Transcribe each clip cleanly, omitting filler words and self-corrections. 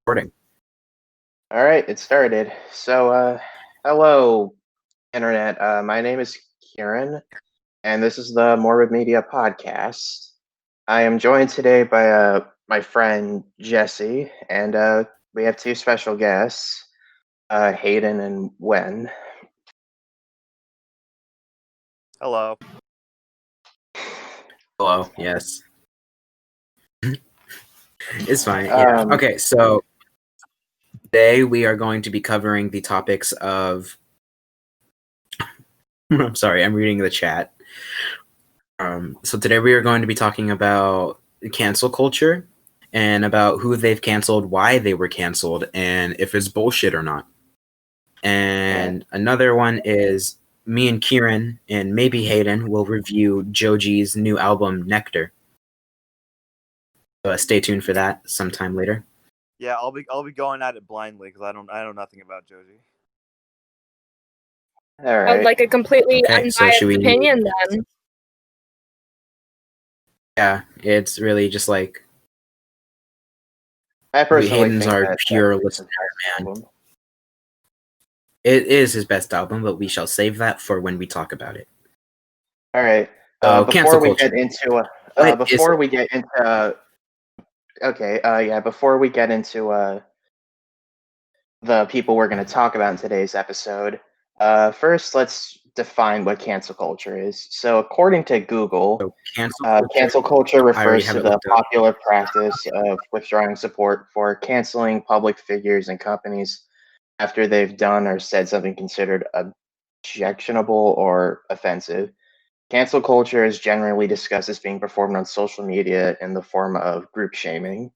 Recording. All right, it started. Hello, Internet. My name is Kieran, and this is the Morbid Media Podcast. I am joined today by my friend Jesse, and we have two special guests, Hayden and Wen. Hello. Hello. Yes. It's fine. Yeah. Okay. So today we are going to be covering the topics of. I'm sorry. I'm reading the chat. So today we are going to be talking about cancel culture and about who they've canceled, why they were canceled, and if it's bullshit or not. And another one is me and Kieran and maybe Hayden will review Joji's new album Nectar. Stay tuned for that sometime later. Yeah, I'll be going at it blindly because I know nothing about Joji. All right. Like a completely unbiased opinion, then. Yeah, it's really just like I personally Hayden's think our pure listener, man. It is his best album, but we shall save that for when we talk about it. All right. Before we get into the people we're going to talk about in today's episode, first let's define what cancel culture is. So according to Google, cancel culture refers to the popular practice of withdrawing support for canceling public figures and companies after they've done or said something considered objectionable or offensive. Cancel culture is generally discussed as being performed on social media in the form of group shaming.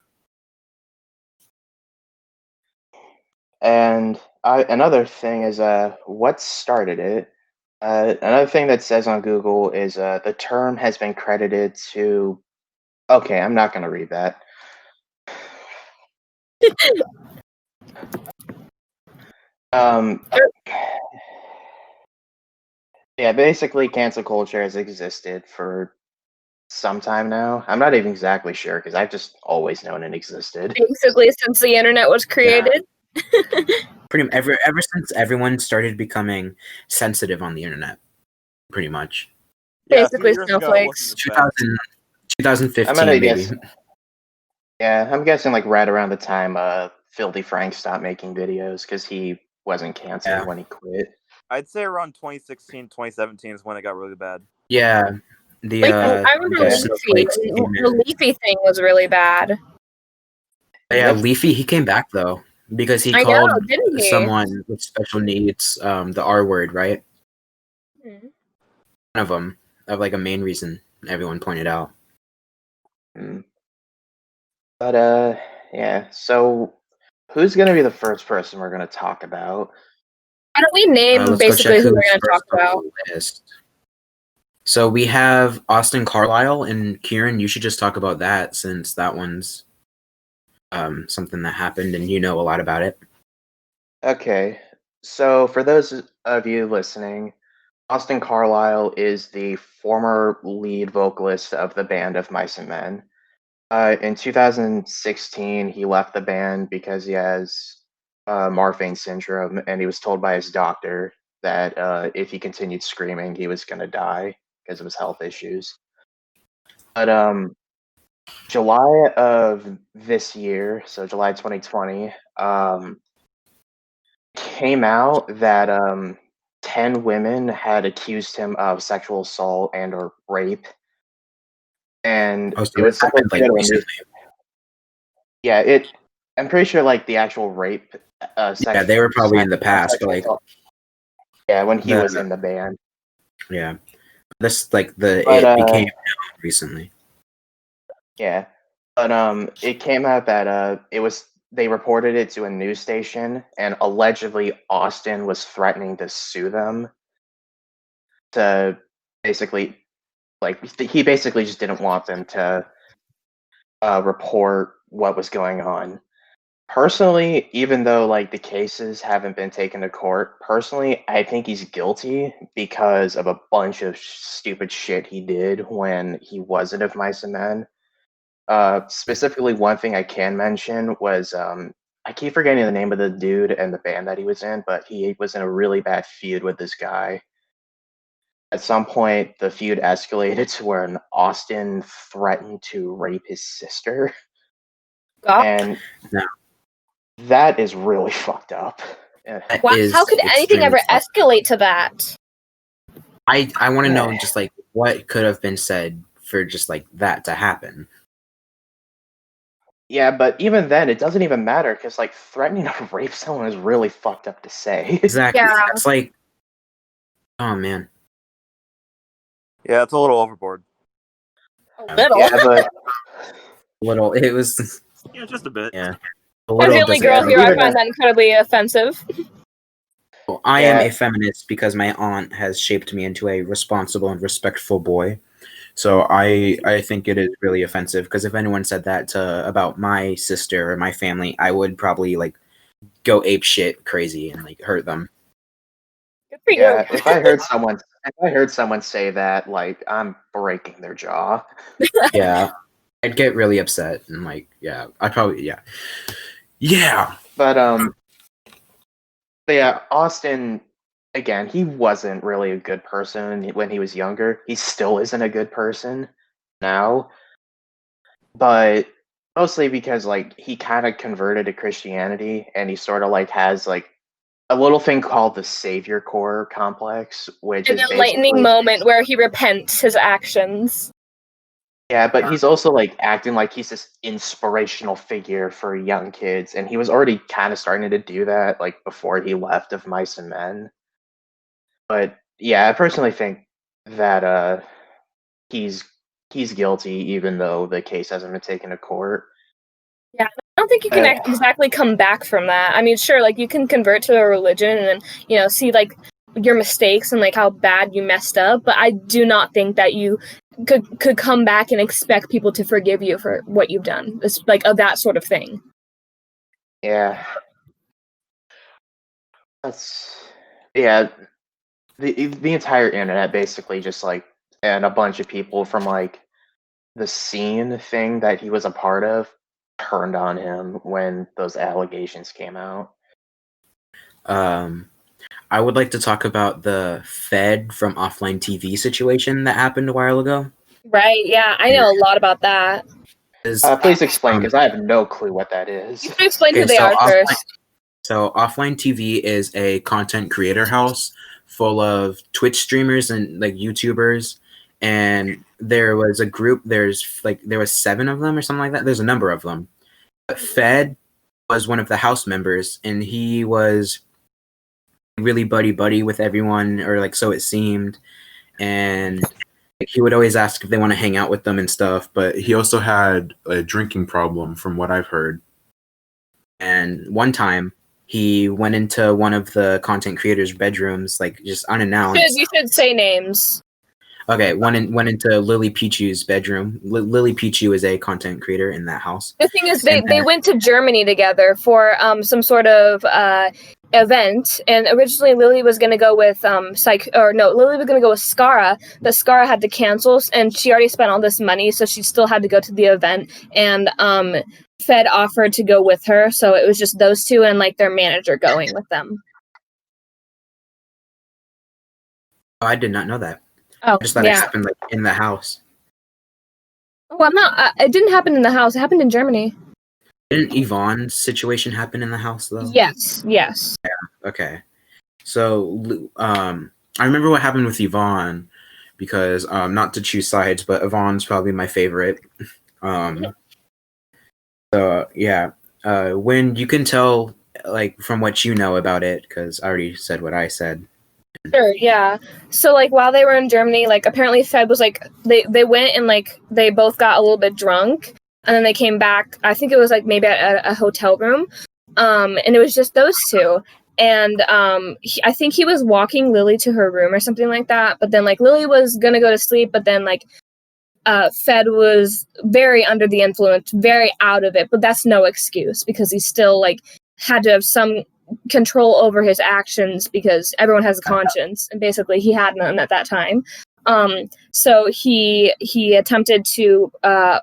And another thing is what started it. Another thing that says on Google is the term has been credited to. Okay, I'm not going to read that. Yeah, basically, cancel culture has existed for some time now. I'm not even exactly sure because I've just always known it existed. Basically, since the internet was created. Yeah. Pretty ever since everyone started becoming sensitive on the internet, pretty much. Basically, snowflakes. 2015, maybe. Yeah, I'm guessing like right around the time Filthy Frank stopped making videos because he wasn't canceled when he quit. I'd say around 2016, 2017 is when it got really bad. Yeah. I remember Leafy. The Leafy thing was really bad. Yeah, Leafy, he came back though because he called someone with special needs the R word, right? Mm-hmm. One of them, of like a main reason everyone pointed out. But yeah. So, who's gonna be the first person we're gonna talk about? Why don't we name basically who we're gonna talk about? So we have Austin Carlisle, and Kieran, you should just talk about that since that one's something that happened and you know a lot about it. Okay. So for those of you listening, Austin Carlisle is the former lead vocalist of the band of Mice and Men. In 2016, he left the band because he has Marfan syndrome, and he was told by his doctor that if he continued screaming, he was going to die because of his health issues. But July of this year, so July 2020, came out that 10 women had accused him of sexual assault and or rape. And it was happened like recently. Yeah, I'm pretty sure like the actual rape. Yeah, they were probably in the past, but like. Yeah, when he was in the band. Yeah, this it became known recently. Yeah, but it came out that they reported it to a news station, and allegedly Austin was threatening to sue them. To basically, he basically just didn't want them to report what was going on. Personally, even though like the cases haven't been taken to court, personally, I think he's guilty because of a bunch of stupid shit he did when he wasn't of Mice and Men. Specifically, one thing I can mention was I keep forgetting the name of the dude and the band that he was in, but he was in a really bad feud with this guy. At some point, the feud escalated to where Austin threatened to rape his sister, God. and No. that is really fucked up. That Wow, is how could anything extremely ever fucked up. escalate to that? I want to know just like what could have been said for just like that to happen. Yeah, but even then, it doesn't even matter because like threatening to rape someone is really fucked up to say. Exactly. Yeah. It's like, oh man. Yeah, it's a little overboard. A little. Yeah, but Little. It was. Yeah, just a bit. Yeah. A As little the only doesn't girl count. here, I find that incredibly offensive. Well, I Yeah. am a feminist because my aunt has shaped me into a responsible and respectful boy. So I think it is really offensive because if anyone said that about my sister or my family, I would probably like go ape shit crazy and like hurt them. Good for yeah, you. if I heard someone say that, like I'm breaking their jaw. Yeah, I'd get really upset and like I'd probably yeah. But yeah, Austin, again, he wasn't really a good person when he was younger. He still isn't a good person now, but mostly because like he kind of converted to Christianity and he sort of like has like a little thing called the Savior Core complex, which An is enlightening basically moment where he repents his actions. yeah, but he's also like acting like he's this inspirational figure for young kids, and he was already kind of starting to do that like before he left of Mice and Men. But yeah, I personally think that he's he's guilty, even though the case hasn't been taken to court. Yeah, I don't think you can Uh, exactly come back from that. I mean, sure, like you can convert to a religion and then, see like your mistakes and like how bad you messed up, but I do not think that you could come back and expect people to forgive you for what you've done. It's like that sort of thing. Yeah, that's yeah. The entire internet basically just like and a bunch of people from like the scene thing that he was a part of turned on him when those allegations came out. I would like to talk about the Fed from Offline TV situation that happened a while ago. Right, yeah, I know a lot about that. Please explain, because I have no clue what that is. You can explain who they are first. So Offline TV is a content creator house full of Twitch streamers and like YouTubers. And there was a group, there was 7 of them or something like that. There's a number of them. But Fed was one of the house members, and he was really buddy with everyone, or like so it seemed. And like, he would always ask if they want to hang out with them and stuff, but he also had a drinking problem from what I've heard. And one time he went into one of the content creators' bedrooms, like just unannounced. You should say names. Okay, went into Lily Pichu's bedroom. Lily Pichu is a content creator in that house. The thing is, they went to Germany together for some sort of event, and originally Lily was going to go with Lily was going to go with Skara, but Skara had to cancel, and she already spent all this money, so she still had to go to the event, and Fed offered to go with her, so it was just those two and like their manager going with them. Oh, I did not know that. Oh, I just thought it happened like in the house. Oh, I'm not. It didn't happen in the house. It happened in Germany. Didn't Yvonne's situation happen in the house though? Yes. Yeah. Okay. So I remember what happened with Yvonne because not to choose sides, but Yvonne's probably my favorite. So yeah, when you can tell like from what you know about it, because I already said what I said. Sure, yeah. So like while they were in Germany, like apparently Fed was like they went and like they both got a little bit drunk and then they came back. I think it was like maybe at a hotel room. And it was just those two. And I think he was walking Lily to her room or something like that. But then like Lily was gonna go to sleep, but then like Fed was very under the influence, very out of it. But that's no excuse because he still like had to have some control over his actions because everyone has a conscience, and basically he had none at that time. So he attempted to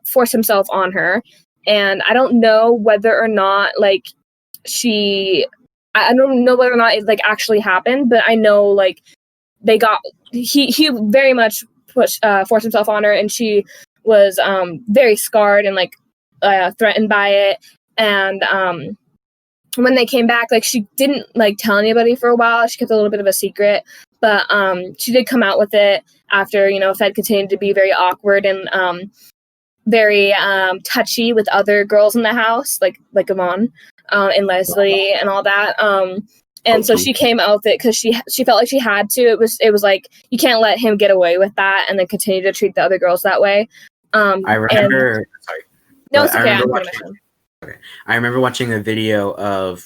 force himself on her, and I don't know whether or not like I don't know whether or not it like actually happened, but I know like he very much forced himself on her, and she was very scarred and like threatened by it. And when they came back, like she didn't like tell anybody for a while. She kept a little bit of a secret, but she did come out with it after, you know, Fed continued to be very awkward and very touchy with other girls in the house, like Yvonne and Leslie and all that. And so she came out with it because she felt like she had to. It was like, you can't let him get away with that and then continue to treat the other girls that way. I remember. Sorry. No, it's okay. I remember watching a video of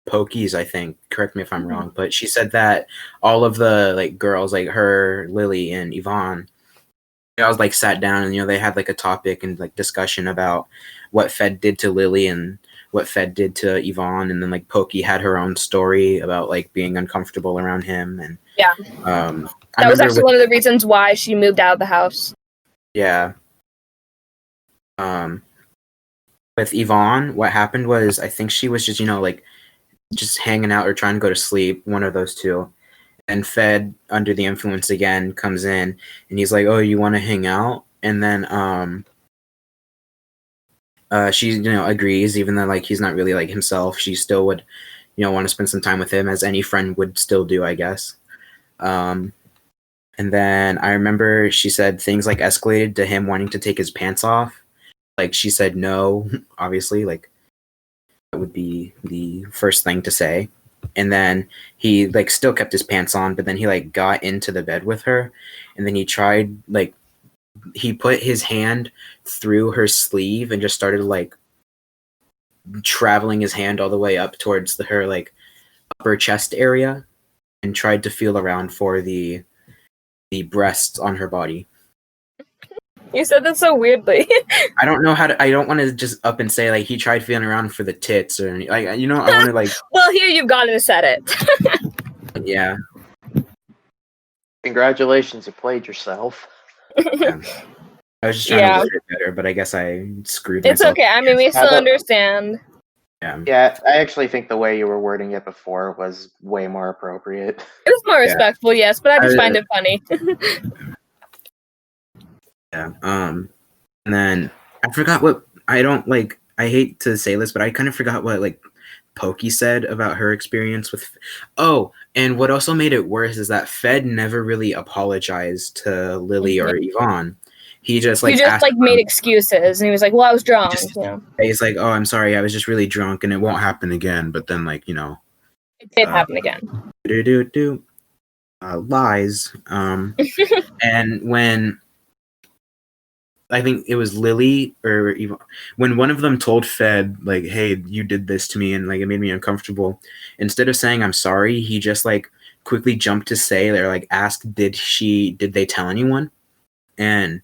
Pokey's, I think. Correct me if I'm wrong, but she said that all of the like girls, like her, Lily, and Yvonne, they all like sat down and, you know, they had like a topic and like discussion about what Fed did to Lily and what Fed did to Yvonne, and then like Pokey had her own story about like being uncomfortable around him, and yeah, that was actually one of the reasons why she moved out of the house. Yeah. With Yvonne, what happened was I think she was just, you know, like just hanging out or trying to go to sleep, one of those two. And Fed, under the influence again, comes in and he's like, "Oh, you want to hang out?" And then she, you know, agrees, even though like he's not really like himself. She still would, you know, want to spend some time with him, as any friend would still do, I guess. And then I remember she said things like escalated to him wanting to take his pants off. Like she said no, obviously, like that would be the first thing to say. And then he like still kept his pants on, but then he like got into the bed with her, and then he tried like he put his hand through her sleeve and just started like traveling his hand all the way up towards her like upper chest area, and tried to feel around for the breasts on her body. You said that so weirdly. I don't know how to. I don't want to just up and say like he tried feeling around for the tits or anything. Like, you know, I want to like. Well, here you've gone and said it. Yeah. Congratulations, you played yourself. Yeah. I was just trying to word it better, but I guess I screwed myself. It's okay. I mean, we still understand. Yeah. Yeah, I actually think the way you were wording it before was way more appropriate. It was more respectful, yes, but I just find it funny. Yeah. And then I forgot what I don't like. I hate to say this, but I kind of forgot what like Pokey said about her experience with. Oh, and what also made it worse is that Fed never really apologized to Lily or Yvonne. He just like made excuses, and he was like, "Well, I was drunk." He's like, "Oh, I'm sorry, I was just really drunk, and it won't happen again." But then, like, you know, it did happen again. Lies. And when I think it was Lily or Yvonne, when one of them told Fed like, "Hey, you did this to me, and like it made me uncomfortable," instead of saying "I'm sorry," he just like quickly jumped to say or like ask, "Did they tell anyone?" And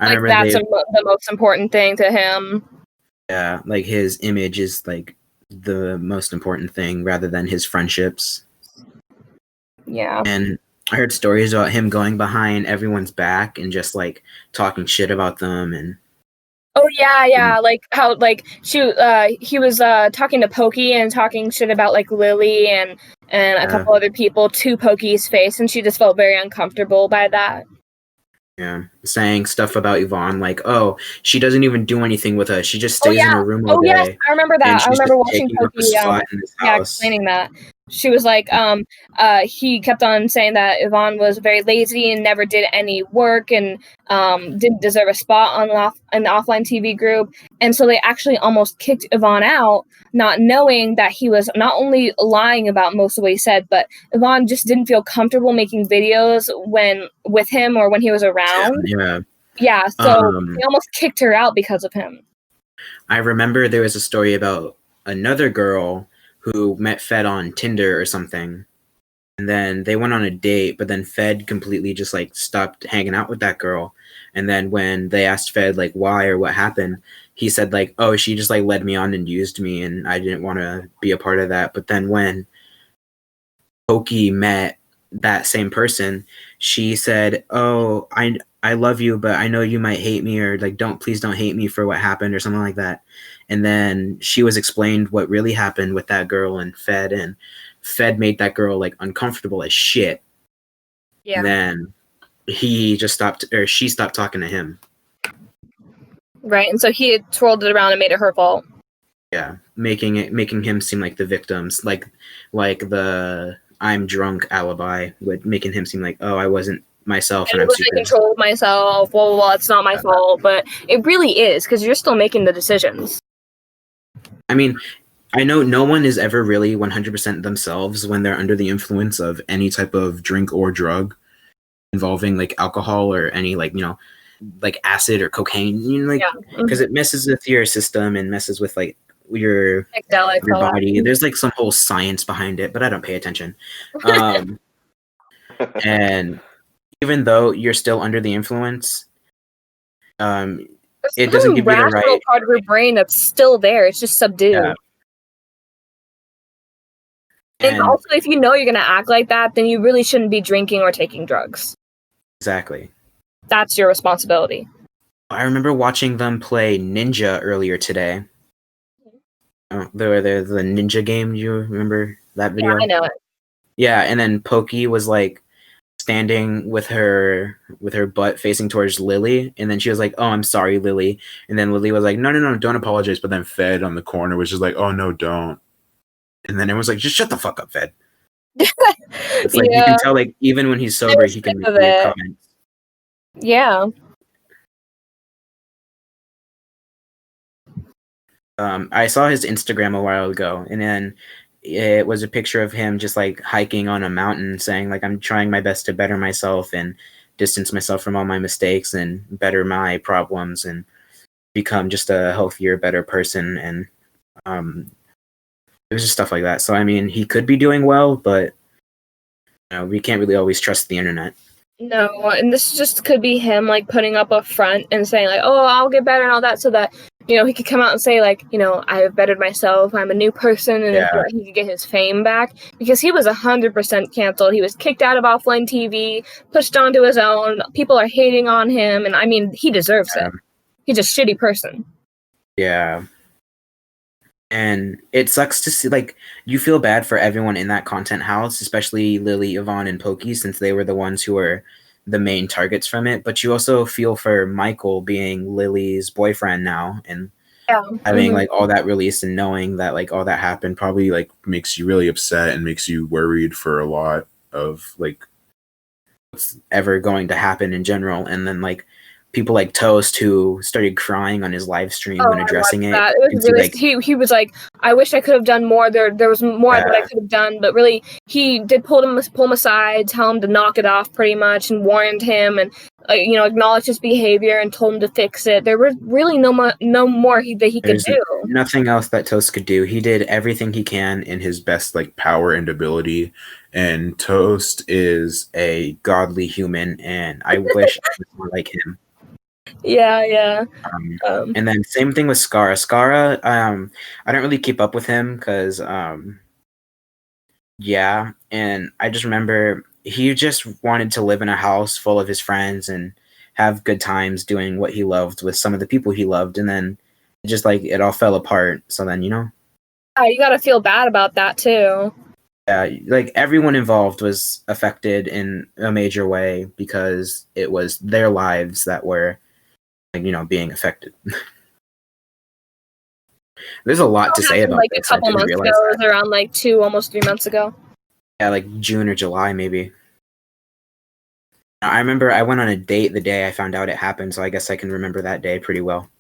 I remember that's the most important thing to him. Yeah, like his image is like the most important thing rather than his friendships. Yeah. And I heard stories about him going behind everyone's back and just like talking shit about them. And oh yeah, like how like he was talking to Pokey and talking shit about like Lily and a couple other people to Pokey's face, and she just felt very uncomfortable by that. Yeah, saying stuff about Yvonne like, "Oh, she doesn't even do anything with us. She just stays in her room all day." Yes, I remember that. I remember watching Pokey explaining that. She was like, he kept on saying that Yvonne was very lazy and never did any work and didn't deserve a spot on the offline TV group. And so they actually almost kicked Yvonne out, not knowing that he was not only lying about most of what he said, but Yvonne just didn't feel comfortable making videos with him or when he was around. Yeah, so they almost kicked her out because of him. I remember there was a story about another girl who met Fed on Tinder or something, and then they went on a date, but then Fed completely just like stopped hanging out with that girl. And then when they asked Fed like why or what happened, he said like, "Oh, she just like led me on and used me, and I didn't want to be a part of that." But then when Pokey met that same person, she said, "Oh, I love you, but I know you might hate me, or like please don't hate me for what happened," or something like that. and then she was explained what really happened with that girl and Fed made that girl like uncomfortable as shit. Yeah. And then he just stopped, or she stopped talking to him. Right, and so he had twirled it around and made it her fault. Yeah, making him seem like the victims, like the I'm drunk alibi, with making him seem like, oh, I wasn't myself and I'm I super. controlled myself. Blah blah blah. It's not my fault, but it really is because you're still making the decisions. I mean, I know no one is ever really 100% themselves when they're under the influence of any type of drink or drug involving like alcohol or any like, like acid or cocaine, like, because it messes with your system and messes with like your body. There's like some whole science behind it, but I don't pay attention. And even though you're still under the influence, it doesn't give you the right part of your brain that's still there. It's just subdued. Yeah. And also, if you know you're going to act like that, then you really shouldn't be drinking or taking drugs. Exactly. That's your responsibility. I remember watching them play Ninja earlier today. The Ninja game. You remember that video? Yeah, I know it. Yeah, and then Pokey was like standing with her butt facing towards Lily, and then she was like, "Oh, I'm sorry, Lily." And then Lily was like, "No, don't apologize." But then Fed on the corner was just like, "Oh no, don't." And then it was like, "Just shut the fuck up, Fed." It's like you can tell, like even when he's sober, he can make weird comments. Yeah. I saw his Instagram a while ago, and then it was a picture of him just like hiking on a mountain, saying like, "I'm trying my best to better myself and distance myself from all my mistakes and better my problems and become just a healthier, better person." And it was just stuff like that. So I mean, he could be doing well, but we can't really always trust the internet. No, and this just could be him like putting up a front and saying like, "Oh, I'll get better" and all that, so that he could come out and say like, I have bettered myself, I'm a new person, and then he could get his fame back, because he was 100% canceled. He was kicked out of offline TV, pushed onto his own. People are hating on him, and I mean, he deserves it. He's a shitty person. Yeah. And it sucks to see, like, you feel bad for everyone in that content house, especially Lily, Yvonne, and Pokey, since they were the ones who were the main targets from it. But you also feel for Michael being Lily's boyfriend now, and having like all that released and knowing that like all that happened probably like makes you really upset and makes you worried for a lot of like what's ever going to happen in general. And then like people like Toast, who started crying on his live stream when addressing it. It was really, he was like, "I wish I could have done more. There was more that I could have done," but really, he did pull him aside, tell him to knock it off, pretty much, and warned him, and acknowledged his behavior and told him to fix it. There was really no more that he could do. Nothing else that Toast could do. He did everything he can in his best like power and ability. And Toast is a godly human, and I wish I was more like him. Yeah. And then same thing with Skara. Skara, I don't really keep up with him because, and I just remember he just wanted to live in a house full of his friends and have good times doing what he loved with some of the people he loved, and then just like it all fell apart. So then, you gotta feel bad about that too. Yeah, like everyone involved was affected in a major way because it was their lives that were being affected. There's a lot to say about like this. A couple months ago. It was around like 2, almost 3 months ago. Yeah, like June or July, maybe. I remember I went on a date the day I found out it happened, so I guess I can remember that day pretty well.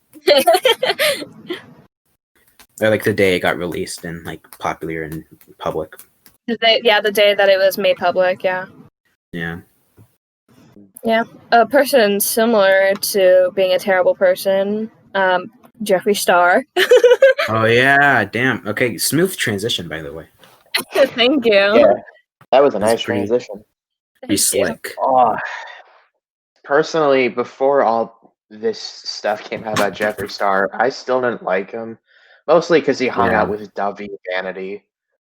Or like the day it got released and like popular in public. The day that it was made public, yeah. Yeah. Yeah, a person similar to being a terrible person, Jeffree Star. Oh yeah, damn. Okay, smooth transition, by the way. Thank you. Yeah, that was a nice transition. Pretty slick. Oh, personally, before all this stuff came out about Jeffree Star, I still didn't like him, mostly because he hung out with Davi Vanity,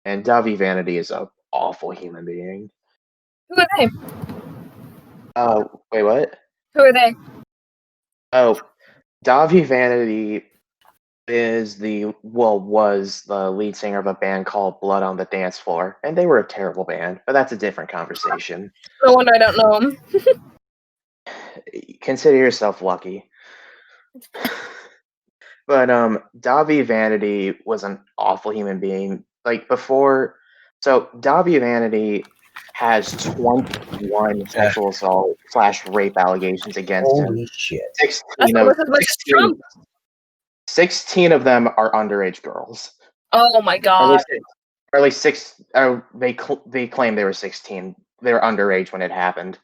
and Davi Vanity is an awful human being. Who are they? Wait, what? Who are they? Oh, Davi Vanity was the lead singer of a band called Blood on the Dance Floor, and they were a terrible band, but that's a different conversation. No wonder I don't know him. Consider yourself lucky. But Davi Vanity was an awful human being. Like before, so Davi Vanity has 21 sexual assault / rape allegations against him. Holy shit. 16 That's almost as much as Trump. 16 of them are underage girls. Oh my god. Or at least six. They claim they were 16. They were underage when it happened.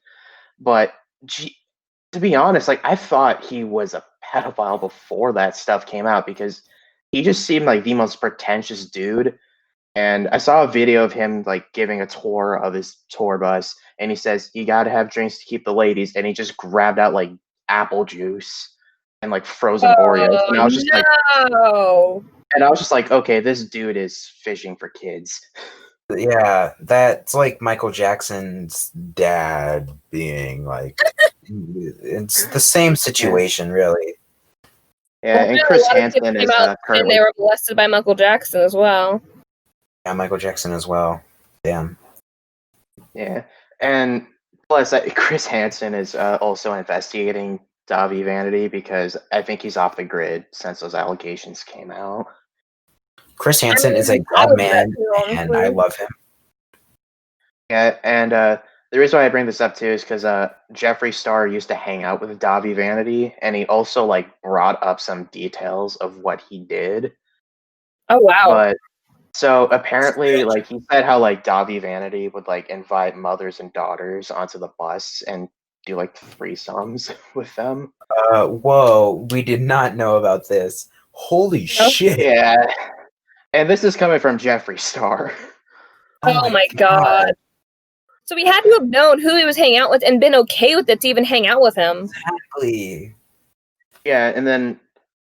But to be honest, like I thought he was a pedophile before that stuff came out because he just seemed like the most pretentious dude. And I saw a video of him like giving a tour of his tour bus, and he says you got to have drinks to keep the ladies, and he just grabbed out like apple juice and like frozen Oreos, and I was just like, okay, this dude is fishing for kids. Yeah, that's like Michael Jackson's dad being like, it's the same situation, really. Yeah, and Chris Hansen is currently. And they were molested by Michael Jackson as well. Yeah, Michael Jackson as well. Damn. Yeah, and plus Chris Hansen is also investigating Davi Vanity because I think he's off the grid since those allegations came out. Chris Hansen is a god man, and I love him. Yeah, and the reason why I bring this up too is because Jeffree Star used to hang out with Davi Vanity, and he also like brought up some details of what he did. Oh wow! But so apparently, like he said, how like Davi Vanity would like invite mothers and daughters onto the bus and do like threesomes with them. Whoa, we did not know about this. Holy shit! Yeah, and this is coming from Jeffree Star. Oh my god. So he had to have known who he was hanging out with and been okay with it to even hang out with him. Exactly. Yeah,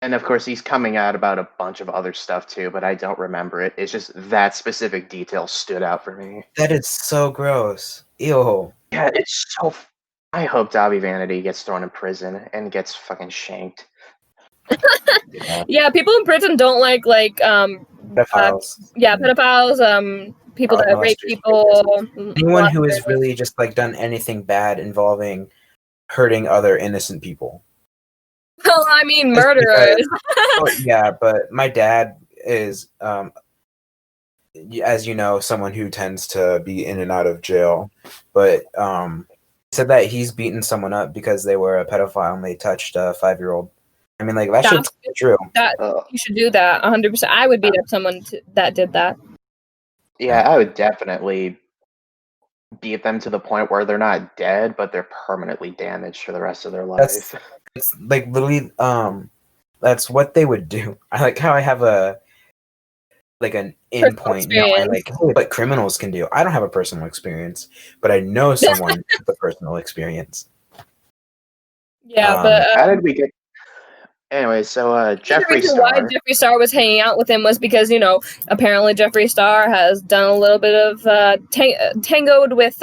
and of course he's coming out about a bunch of other stuff too, but I don't remember it. It's just that specific detail stood out for me. That is so gross. Ew. Yeah, it's so. I hope Davi Vanity gets thrown in prison and gets fucking shanked. Yeah, people in prison don't like pedophiles. Pedophiles. People that rape people. Anyone who has really just like done anything bad involving hurting other innocent people. Well, I mean, murderers. Yeah, but my dad is, as you know, someone who tends to be in and out of jail. But said that he's beaten someone up because they were a pedophile and they touched a 5-year-old. I mean, like, that shit's true. You should do that 100%. I would beat up someone that did that. Yeah, I would definitely beat them to the point where they're not dead, but they're permanently damaged for the rest of their life. It's like literally, that's what they would do. I like how I have an endpoint now. Like what criminals can do. I don't have a personal experience, but I know someone with a personal experience. Yeah, but how did we get? Anyway, so Jeffree Star. Why Jeffree Star was hanging out with him was because apparently Jeffree Star has done a little bit of tangoed with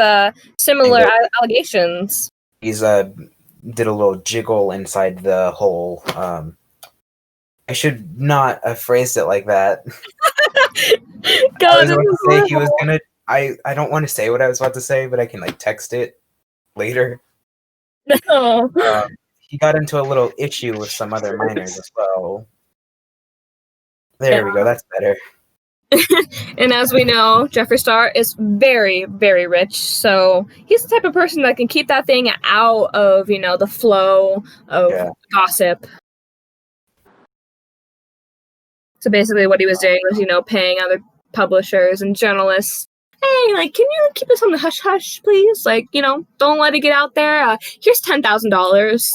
similar allegations. He's did a little jiggle inside the hole. I should not have phrased it like that. God, I was about to say he was gonna. I don't want to say what I was about to say, but I can like text it later. No. He got into a little issue with some other minors as well. There we go. That's better. And as we know, Jeffree Star is very, very rich. So he's the type of person that can keep that thing out of, the flow of gossip. So basically what he was doing was, paying other publishers and journalists, hey, can you keep this on the hush-hush, please? Don't let it get out there. Here's $10,000.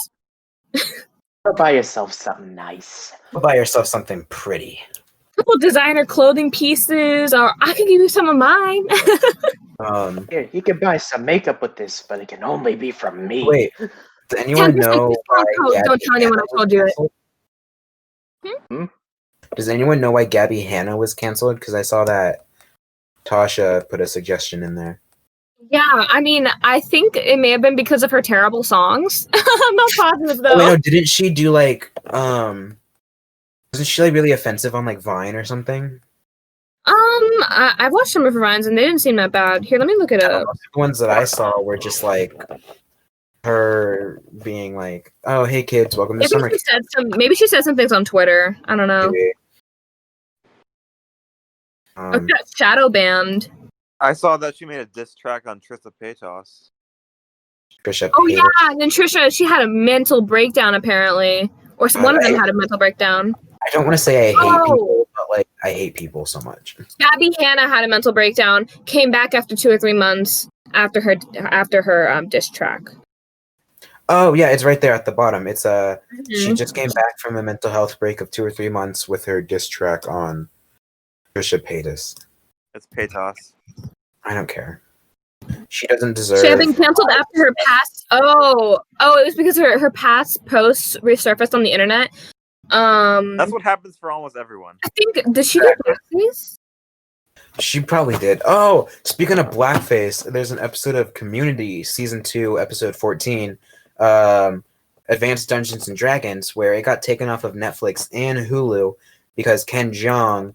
Go buy yourself something nice. Go buy yourself something pretty. Couple designer clothing pieces, or I can give you some of mine. Here, you can buy some makeup with this, but it can only be from me. Wait, does anyone know why Don't tell anyone I told you it. Does anyone know why Gabby Hanna was canceled? Because I saw that Tasha put a suggestion in there. Yeah, I mean, I think it may have been because of her terrible songs. I'm not positive though. Wait, no, didn't she do Wasn't she like really offensive on like Vine or something? I've watched some of her runs and they didn't seem that bad. Here, let me look it up. The ones that I saw were just like her being like, "Oh, hey kids, welcome to summer camp." Maybe she said some things on Twitter. I don't know. Maybe. She got shadow banned. I saw that she made a diss track on Trisha Paytas. Trisha Oh Paytas. yeah, and then Trisha, she had a mental breakdown apparently, or one of them had a mental breakdown. I don't want to say I hate people, but like I hate people so much. Gabby Hanna had a mental breakdown. Came back after 2 or 3 months after her diss track. Oh yeah, it's right there at the bottom. It's she just came back from a mental health break of 2 or 3 months with her diss track on Trisha Paytas. It's Paytas. I don't care. She doesn't deserve. She had been canceled after her past. Oh, it was because her past posts resurfaced on the internet. That's what happens for almost everyone. I think did she do blackface? She probably did. Oh, speaking of blackface, there's an episode of Community, season 2, episode 14, Advanced Dungeons and Dragons, where it got taken off of Netflix and Hulu because Ken Jeong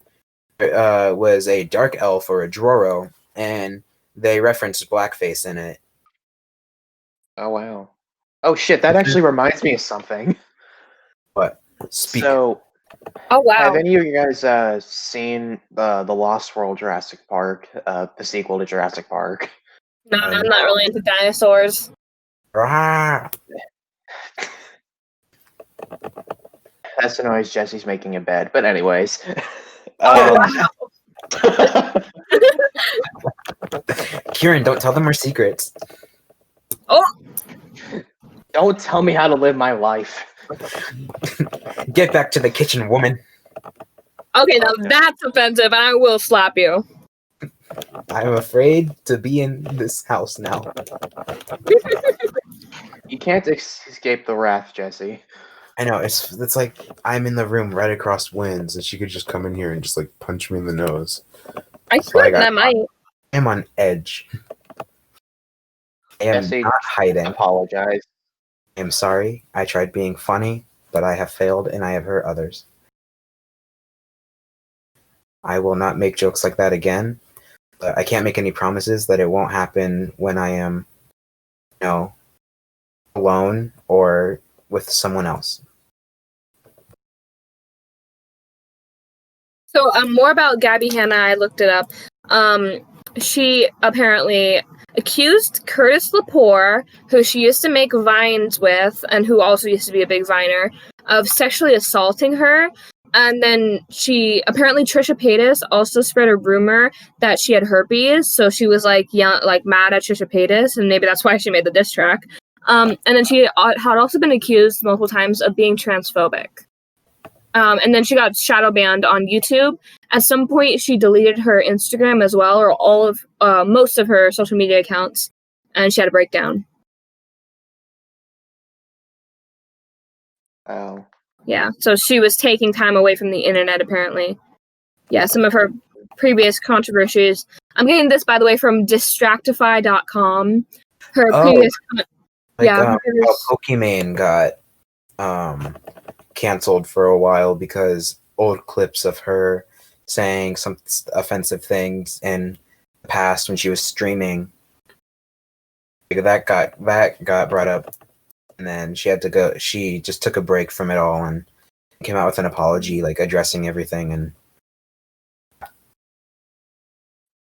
was a dark elf or a Droro, and they referenced blackface in it. Oh wow. Oh shit, that actually reminds me of something. What? Speak. So, oh wow. Have any of you guys seen the Lost World Jurassic Park, the sequel to Jurassic Park? No, I'm not really into dinosaurs. Rah! That's the noise Jesse's making in bed. But anyways. Kieran, don't tell them our secrets. Oh! Don't tell me how to live my life. Get back to the kitchen, woman. Okay, now that's offensive, and I will slap you. I'm afraid to be in this house now. You can't escape the wrath, Jesse. I know, it's like I'm in the room right across Wynn's, and she could just come in here and just like punch me in the nose. I might. I'm on edge. I am Jesse, not hiding. Apologize. I am sorry. I tried being funny, but I have failed and I have hurt others. I will not make jokes like that again, but I can't make any promises that it won't happen when I am, alone or with someone else. So, more about Gabby Hanna. I looked it up. She apparently accused Curtis Lepore, who she used to make vines with, and who also used to be a big viner, of sexually assaulting her. And then Trisha Paytas also spread a rumor that she had herpes, so she was mad at Trisha Paytas, and maybe that's why she made the diss track. And then she had also been accused multiple times of being transphobic. And then she got shadow banned on YouTube. At some point, she deleted her Instagram as well, or most of her social media accounts, and she had a breakdown. Oh. Yeah, so she was taking time away from the internet, apparently. Yeah, some of her previous controversies. I'm getting this, by the way, from Distractify.com. Her previous... how Pokimane got canceled for a while because old clips of her saying some offensive things in the past when she was streaming, that got brought up, and then she had to go. She just took a break from it all and came out with an apology, like addressing everything. And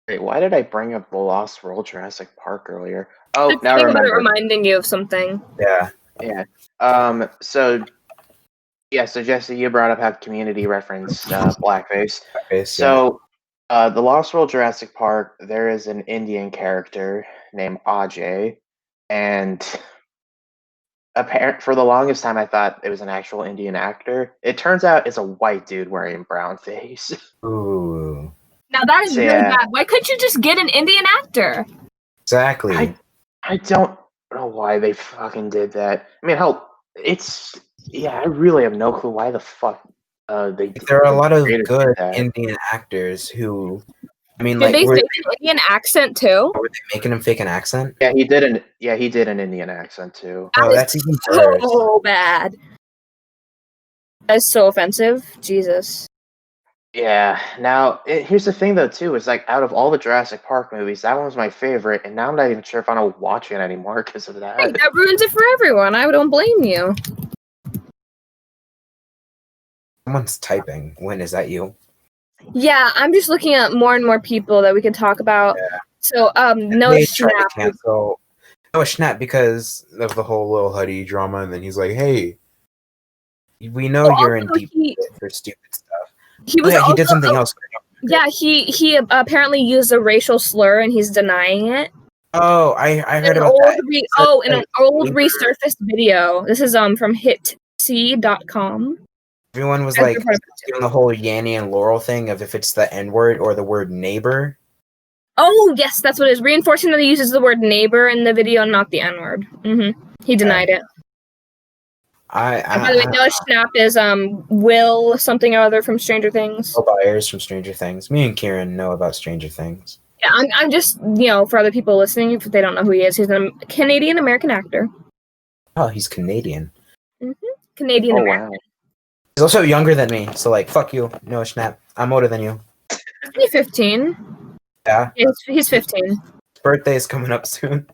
wait, why did I bring up the Lost World Jurassic Park earlier? Oh, now I remember. remember. Reminding you of something. Yeah. So Jesse, you brought up how Community referenced blackface. So, the Lost World Jurassic Park, there is an Indian character named Ajay, and for the longest time I thought it was an actual Indian actor. It turns out it's a white dude wearing brown face. Ooh. Now that is really bad. Why couldn't you just get an Indian actor? Exactly. I don't know why they fucking did that. I mean, I really have no clue why the fuck there are a lot of good Indian actors who, did they fake an Indian accent too? Were they making him fake an accent? Yeah, he did an Indian accent too. Oh, that's even worse. So bad. That's so offensive. Jesus. Yeah. Now, here's the thing, though, too. Is like out of all the Jurassic Park movies, that one was my favorite, and now I'm not even sure if I want to watch it anymore because of that. Hey, that ruins it for everyone. I don't blame you. Someone's typing. When is that you? Yeah, I'm just looking at more and more people that we can talk about. Yeah. So, no They tried to snap. cancel Noah Schnapp because of the whole Lil Huddy drama, and then he's like, "Hey, we know Well, you're in also deep he for stupid stuff." he was Yeah, he also, did something else. Yeah, he apparently used a racial slur and he's denying it. Oh, I heard An about old that. in an old resurfaced video. This is from hitc.com. Everyone was As like reported. doing the whole Yanny and Laurel thing of if it's the N word or the word neighbor. Oh yes, that's what it is. Reinforcing that he uses the word neighbor in the video, not the N word. He denied it. And by the way, Noah Schnapp is Will something or other from Stranger Things. Will Byers from Stranger Things. Me and Kieran know about Stranger Things. Yeah, I'm just for other people listening, if they don't know who he is, he's a Canadian American actor. Oh, he's Canadian. Canadian American. Wow. He's also younger than me, so like, fuck you, Noah Schnapp. I'm older than you. He's 15. Yeah. He's 15. His birthday is coming up soon.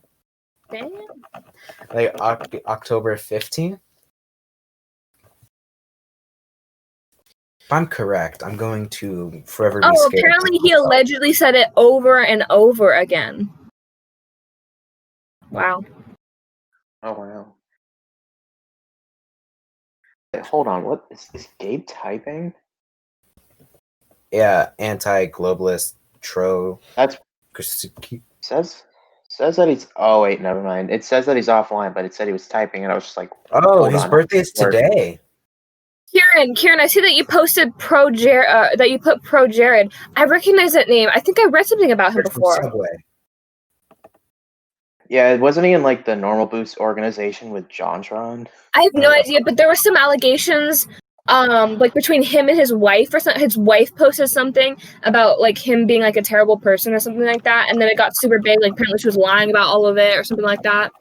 Damn. Like October 15th. If I'm correct, I'm going to forever be scared. Apparently he allegedly said it over and over again. Wow. Oh wow. Wait, hold on. What is Gabe typing? Yeah, anti-globalist tro. That's says that he's. Oh wait, never mind. It says that he's offline, but it said he was typing, and I was just like, oh, his birthday is today. Kieran, I see that you posted that you put pro Jared. I recognize that name. I think I read something about him before. Subway. Yeah, wasn't he in like the Normal Boost organization with JonTron? I have no idea, but there were some allegations, like between him and his wife or something. His wife posted something about like him being like a terrible person or something like that, and then it got super big. Like apparently she was lying about all of it or something like that.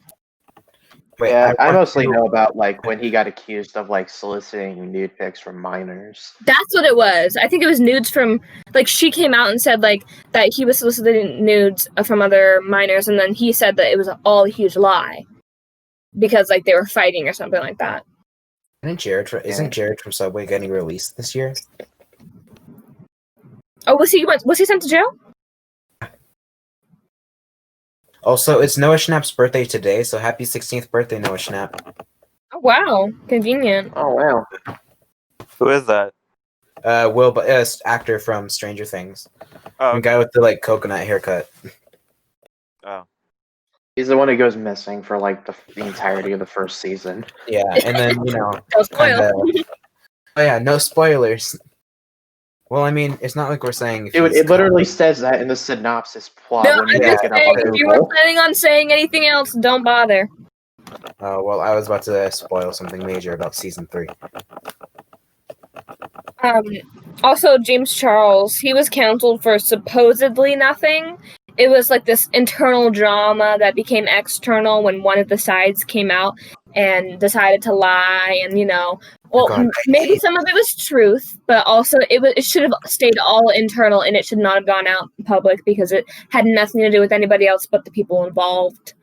Wait, yeah, I mostly know about like when he got accused of like soliciting nude pics from minors. That's what it was. I think it was nudes from like she came out and said like that he was soliciting nudes from other minors, and then he said that it was all a huge lie because like they were fighting or something like that. Isn't Jared from Subway getting released this year? Oh, was he sent to jail? Also, it's Noah Schnapp's birthday today, so happy 16th birthday, Noah Schnapp. Oh wow, convenient. Oh wow. Who is that? Will, actor from Stranger Things. Oh, The guy with the like coconut haircut. Oh. He's the one who goes missing for like the entirety of the first season. Yeah, and then No spoil. oh yeah, no spoilers. Well, I mean, it's not like we're saying. Dude, it literally says that in the synopsis plot. No, when you I'm look just it up saying, on if you were Google. planning on saying anything else, don't bother. Oh well, I was about to spoil something major about season 3. Also, James Charles, he was canceled for supposedly nothing. It was like this internal drama that became external when one of the sides came out and decided to lie, and maybe some of it was truth, but also it should have stayed all internal, and it should not have gone out in public because it had nothing to do with anybody else but the people involved.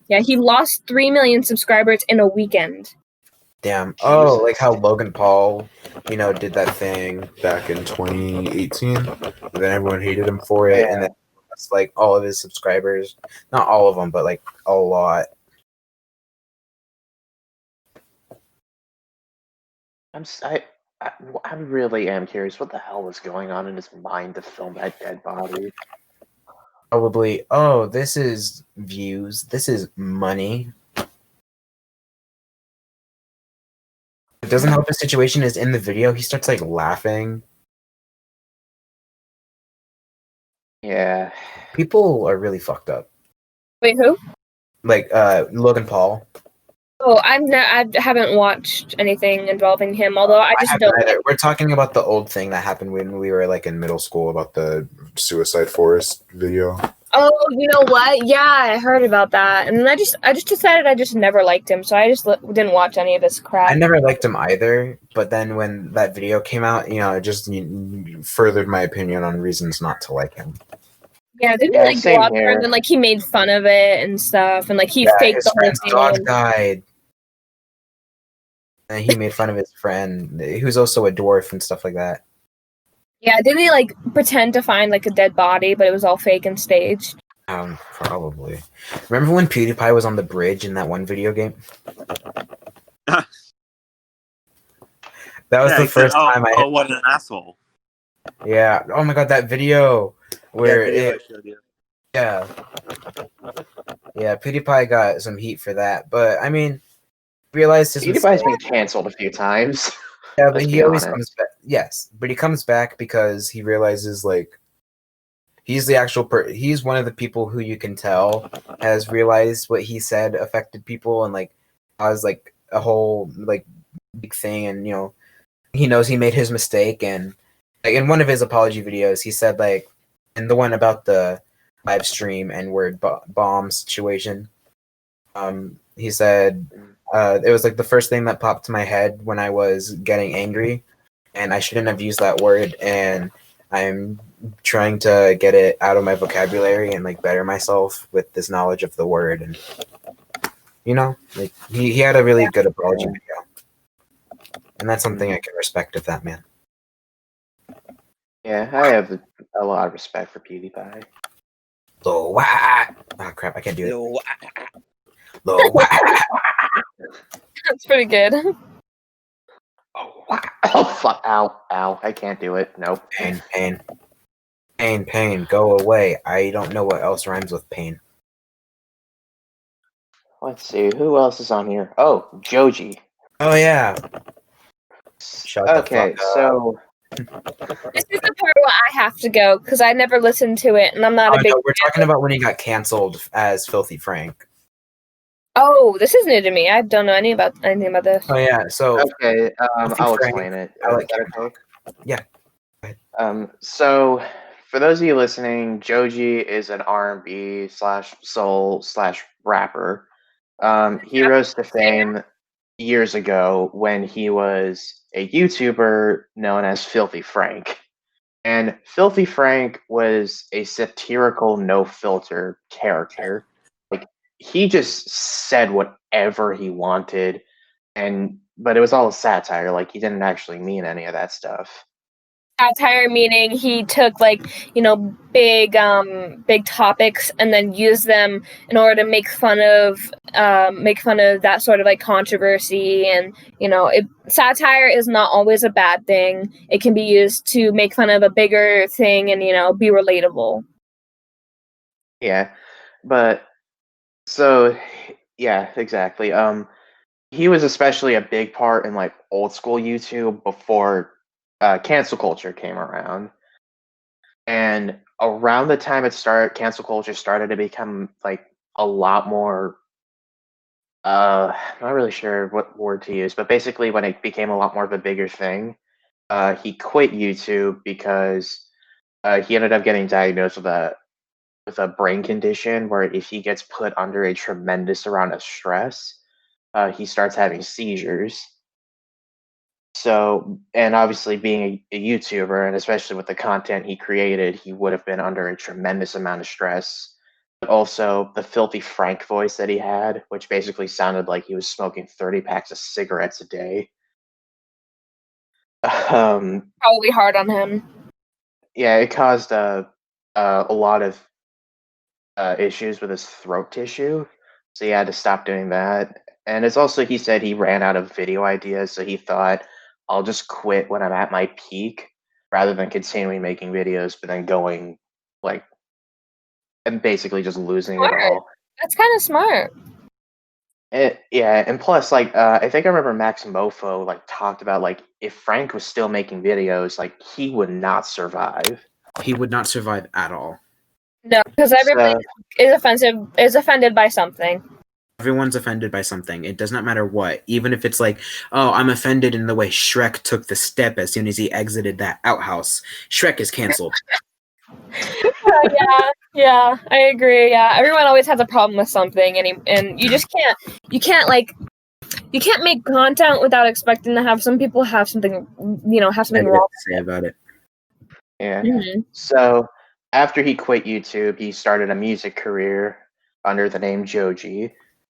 Yeah, he lost 3 million subscribers in a weekend. Damn. Jesus. Oh, like how Logan Paul, did that thing back in 2018, and then everyone hated him for it, and then that's like all of his subscribers, not all of them, but like a lot. I really am curious what the hell was going on in his mind to film that dead body. Probably, this is views, this is money. It doesn't help his situation is in the video, he starts like laughing. Yeah. People are really fucked up. Wait, who? Like, Logan Paul. Oh, I haven't watched anything involving him, although I just don't. Either. We're talking about the old thing that happened when we were like in middle school about the Suicide Forest video. Oh, you know what? Yeah, I heard about that, and then I just decided I just never liked him, so I just didn't watch any of his crap. I never liked him either, but then when that video came out, it just furthered my opinion on reasons not to like him. Yeah, didn't Yeah, he go same out there here. and then he made fun of it and stuff, and he faked His the whole friend's thing. dog died, and he made fun of his friend, who's also a dwarf and stuff like that. Yeah, didn't he pretend to find a dead body, but it was all fake and staged? Probably. Remember when PewDiePie was on the bridge in that one video game? That was the first time I. Oh, what an asshole! Yeah. Oh my god, that video where I showed you. Yeah. Yeah, PewDiePie got some heat for that, but I mean, realized his PewDiePie's mistake. been canceled a few times. Yeah, but Let's he be always honest. comes back. Yes, but he comes back because he realizes he's the actual he's one of the people who you can tell has realized what he said affected people and caused a whole big thing, and he knows he made his mistake, and in one of his apology videos he said in the one about the live stream N-word bomb situation, he said it was the first thing that popped to my head when I was getting angry, and I shouldn't have used that word, and I'm trying to get it out of my vocabulary and better myself with this knowledge of the word, and he had a really good apology video, and that's something I can respect of that man. Yeah, I have a lot of respect for PewDiePie. Oh crap, I can't do it. That's pretty good. Oh fuck! Ow! I can't do it. Nope. Pain, go away. I don't know what else rhymes with pain. Let's see who else is on here. Oh, Joji. Oh yeah. Okay, so This is the part where I have to go because I never listened to it, and I'm not a big. No, we're talking about when he got canceled as Filthy Frank. Oh, this is new to me. I don't know anything about this. Oh yeah, so okay, I'll Frank, explain it. I'll Is let that Kevin okay? Yeah. So for those of you listening, Joji is an R&B / soul / rapper. He rose to fame years ago when he was a YouTuber known as Filthy Frank. And Filthy Frank was a satirical, no filter character. He just said whatever he wanted, but it was all satire. He didn't actually mean any of that stuff. Satire meaning he took big topics and then used them in order to make fun of that sort of controversy, and satire is not always a bad thing. It can be used to make fun of a bigger thing and be relatable. Yeah, but so yeah, exactly. He was especially a big part in old school YouTube before cancel culture came around. And around the time cancel culture started to become a lot more I'm not really sure what word to use, but basically when it became a lot more of a bigger thing, he quit YouTube because he ended up getting diagnosed with a brain condition where if he gets put under a tremendous amount of stress, he starts having seizures. So, and obviously being a YouTuber, and especially with the content he created, he would have been under a tremendous amount of stress. But also the Filthy Frank voice that he had, which basically sounded like he was smoking 30 packs of cigarettes a day. Probably hard on him. Yeah, it caused a lot of issues with his throat tissue, so he had to stop doing that. And it's also, he said he ran out of video ideas, so he thought, I'll just quit when I'm at my peak rather than continuing making videos, but then going and basically just losing it all. That's kind of smart. Yeah, and plus, I think I remember Max Mofo talked about if Frank was still making videos, he would not survive. He would not survive at all. No, because everybody is offended by something. Everyone's offended by something. It does not matter what. Even if it's oh, I'm offended in the way Shrek took the step as soon as he exited that outhouse. Shrek is canceled. Yeah, I agree. Yeah, everyone always has a problem with something, and you just can't make content without expecting to have some people have something, have something Negative wrong. to say about it. Yeah. Mhm. So after he quit YouTube, he started a music career under the name Joji.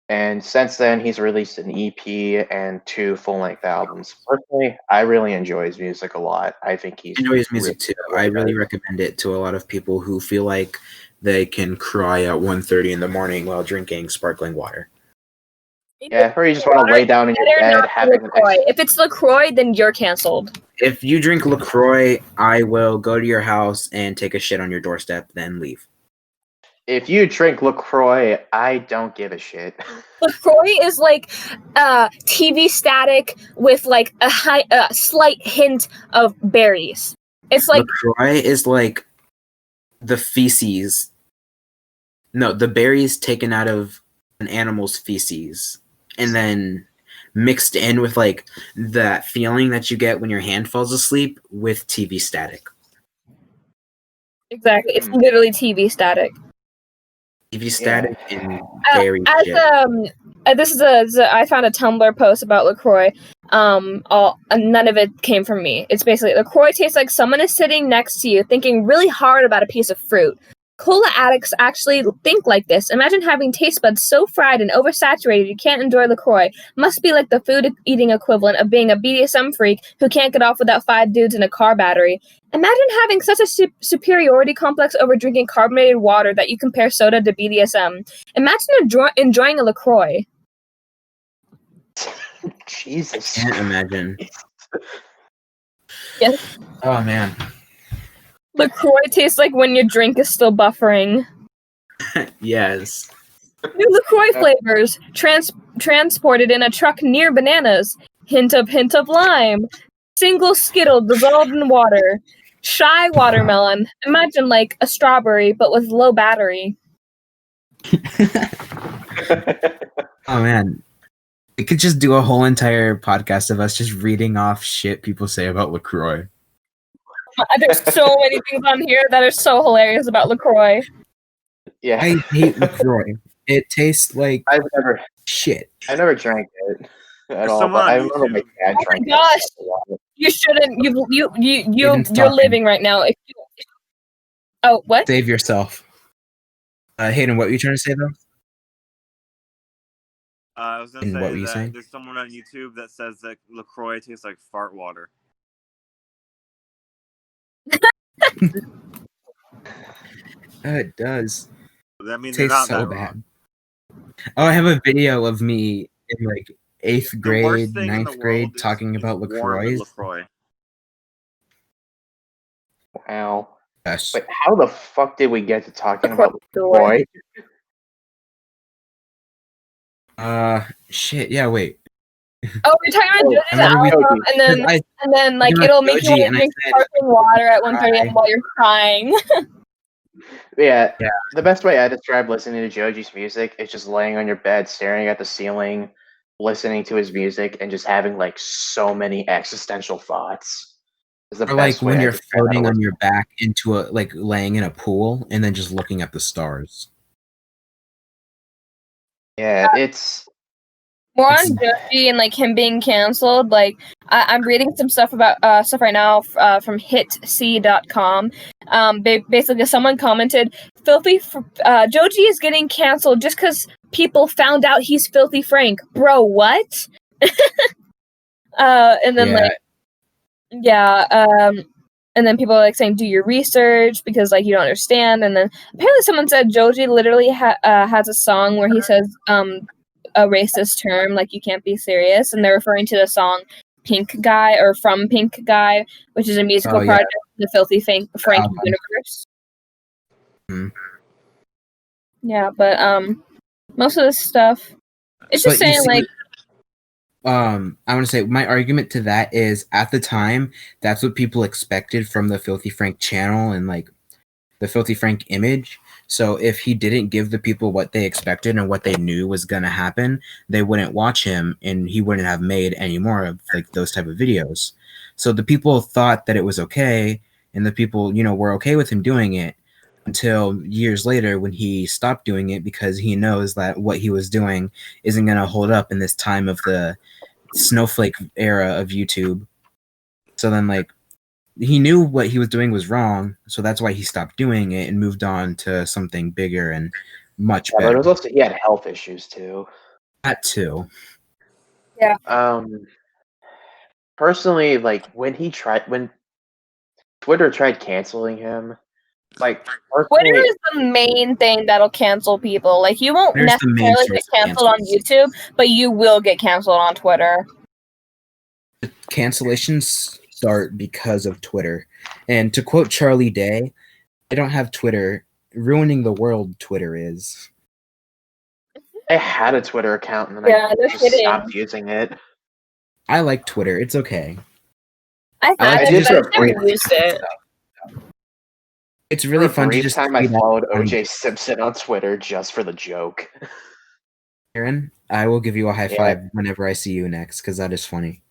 And since then, he's released an EP and 2 full-length albums. Personally, I really enjoy his music a lot. I think I he's enjoy his really music too. good I at really it. recommend it to a lot of people who feel like they can cry at 1:30 in the morning while drinking sparkling water. Yeah, or you just want to lay down in your Better bed not having an LaCroix. If it's LaCroix, then you're canceled. If you drink LaCroix, I will go to your house and take a shit on your doorstep, then leave. If you drink LaCroix, I don't give a shit. LaCroix is like TV static with like a slight hint of berries. It's like LaCroix is like the feces. No, the berries taken out of an animal's feces and then mixed in with like that feeling that you get when your hand falls asleep with TV static. exactly. It's literally TV static. TV static and Uh, berry as shit. this is I found a Tumblr post about LaCroix. None of it came from me. It's basically LaCroix tastes like someone is sitting next to you, thinking really hard about a piece of fruit. Cola addicts actually think like this. Imagine having taste buds so fried and oversaturated you can't enjoy LaCroix. Must be like the food eating equivalent of being a BDSM freak who can't get off without 5 dudes in a car battery. Imagine having such a superiority complex over drinking carbonated water that you compare soda to BDSM. Imagine enjoying a LaCroix. Jesus. Can't imagine. Yes. Oh man. LaCroix tastes like when your drink is still buffering. Yes. New LaCroix flavors transported in a truck near bananas. Hint of lime. Single Skittle dissolved in water. Shy watermelon. Imagine like a strawberry but with low battery. Oh man. We could just do a whole entire podcast of us just reading off shit people say about LaCroix. There's so many things on here that are so hilarious about LaCroix. Yeah. I hate LaCroix. It tastes like shit. I never drank it at all, someone but on I remember my YouTube- dad Oh drank my gosh. that stuff a lot. You shouldn't. You're talking. living right now. Oh, what? Save yourself. Hayden, what were you trying to say though? I was gonna And say what were you that saying? there's someone on YouTube that says that LaCroix tastes like fart water. It does. That means It they're tastes not so that bad. wrong. Oh, I have a video of me in like 8th The grade, worst thing in the 9th grade world is talking about warm LaCroix. LaCroix. Wow. Yes. Wait, how the fuck did we get to talking LaCroix about LaCroix? Shit. Yeah. Wait. Oh, we're talking about Joji's I remember we- album, and then like talking it'll about make you Joji, want and to I drink said, sparkling water at 1:30 cry. while you're crying. Yeah. Yeah. The best way I describe listening to Joji's music is just laying on your bed, staring at the ceiling, listening to his music, and just having like so many existential thoughts. Is the Or like best way when I you're describe how to floating on listen. your back into a like laying in a pool and then just looking at the stars. Yeah, it's More on Joji and like him being canceled. Like I'm reading some stuff about stuff right now from hitc.com. Basically, someone commented, Joji is getting canceled just because people found out he's Filthy Frank. Bro, what? And then and then people are like saying, do your research because like you don't understand. And then apparently someone said Joji literally has a song where he says a racist term, like you can't be serious, and they're referring to the song Pink Guy or From Pink Guy, which is a musical project in the Filthy Frank universe. Yeah, but most of this stuff, it's just saying like I want to say my argument to that is at the time that's what people expected from the Filthy Frank channel and like the Filthy Frank image. So if he didn't give the people what they expected and what they knew was gonna happen, they wouldn't watch him and he wouldn't have made any more of like those type of videos. So the people thought that it was okay and the people, were okay with him doing it. until years later when he stopped doing it because he knows that what he was doing isn't going to hold up in this time of the snowflake era of YouTube. So then, like, he knew what he was doing was wrong, so that's why he stopped doing it and moved on to something bigger and much Yeah, but better. it was also he had health issues too. That too. Personally, like when Twitter tried canceling him, like Twitter personally, is the main thing that'll cancel people. Like you won't Twitter's the main necessarily get source of canceled on cancels. YouTube, but you will get canceled on Twitter. Cancellations start because of Twitter. And to quote Charlie Day, I don't have Twitter. Ruining the world, Twitter is. I had a Twitter account and then Yeah, I no just kidding. stopped using it. I like Twitter. It's okay. I I like had to it, just but I for a never brief used it. It's really For a fun to brief just time, I tweet out followed funny- OJ Simpson on Twitter just for the joke. Aaron, I will give you a high Yeah. five whenever I see you next because that is funny.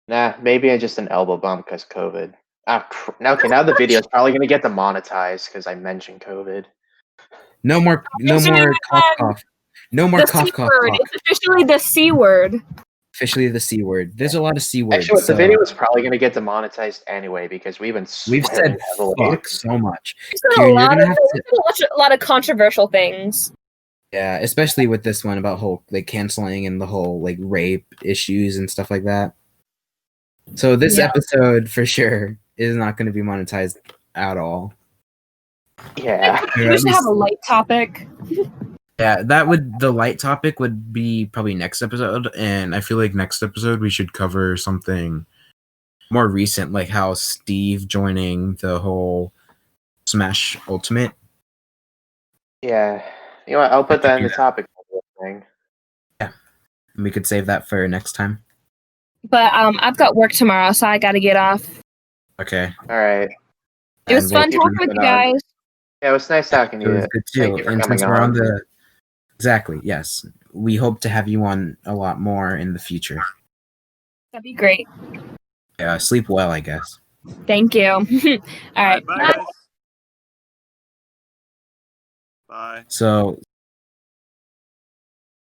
Nah, maybe I just an elbow bump because COVID. Okay, now the video is probably gonna get demonetized because I mentioned COVID. No more cough cough. No more The cough C cough word. cough. It's officially the C word. Officially the C word. There's a lot of C words. Actually, the so video is probably gonna get demonetized anyway because we've been we've swearing said heavily. fuck so much. We've said Kieran, a you're lot gonna of have to a lot of controversial things. yeah, especially with this one about whole like canceling and the whole like rape issues and stuff like that. So this Yeah. episode for sure is not going to be monetized at all. Yeah. We used to have a light topic. Yeah, the light topic would be probably next episode, and I feel like next episode we should cover something more recent, like how Steve joining the whole Smash Ultimate. Yeah. You know what? I'll put that in do the that. topic thing. We could save that for next time. But I've got work tomorrow, so I got to get off. Okay. All right. It was And we'll fun keep talking with you guys. Yeah, it was nice talking to It you. was good Thank too. you for And coming since we're on on. the exactly, yes, we hope to have you on a lot more in the future. That'd be great. Yeah, sleep well, I guess. Thank you. All right. Bye, guys. Bye. So